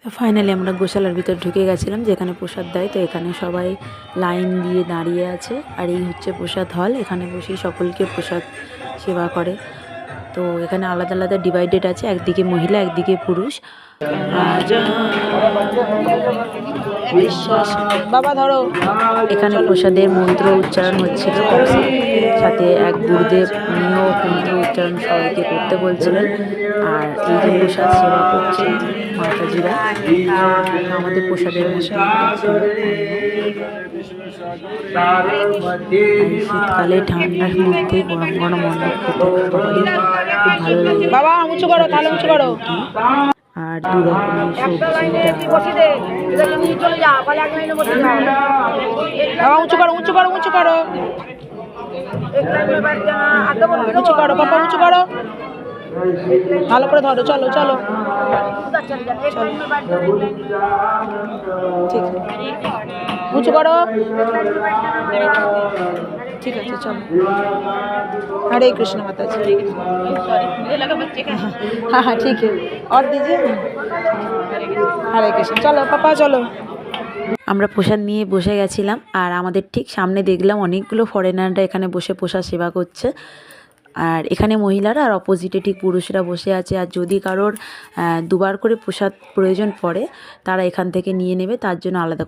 Finally আমরা গোশালার ভিতর ঢুকে গেছিলাম, যেখানে প্রসাদ দেয়। তো এখানে সবাই লাইন দিয়ে দাঁড়িয়ে আছে, আর এই হচ্ছে প্রসাদ হল। এখানে বসেই সকলকে প্রসাদ সেবা করে। তো এখানে আলাদা আলাদা ডিভাইডেড আছে, একদিকে মহিলা একদিকে পুরুষ। আর বাবা ধরো, এখানে প্রসাদের মন্ত্র উচ্চারণ হচ্ছিল, সাথে এক গুরুদেব উনিও মন্ত্র উচ্চারণ সবাইকে করতে বলছিলেন। আর এই যে প্রসাদ সেবা করছে মাতাজিরা, আমাদের প্রসাদের শীতকালে ঠান্ডার মধ্যে গরম গরম অন্ন খেতে সবারই খুব ভালো লাগে। বাবা উঁচু করো, তাহলে উঁচু করো। আর দু রকমের সবজি, বাবা উঁচু করো, উঁচু করো, উঁচু করো, উঁচু করো, বাবা উঁচু করো, ভালো করে ধরো। চলো চলো, ঠিক উঁচু করো, ঠিক আছে চলো। हरे कृष्ण माता जी। हाँ हाँ ठीक है, और दीजिए। हरे कृष्ण, चलो पापा चलो। আমরা প্রসাদ নিয়ে বসে গেছিলাম, আর আমাদের ঠিক সামনে দেখলাম অনেকগুলো ফরেনাররা এখানে বসে প্রসাদ সেবা করছে। আর এখানে মহিলারা, আর অপোজিটে ঠিক পুরুষরা বসে আছে। আর যদি কারোর দুবার করে প্রসাদ প্রয়োজন পড়ে, তারা এখান থেকে নিয়ে নেবে, তার জন্য আলাদা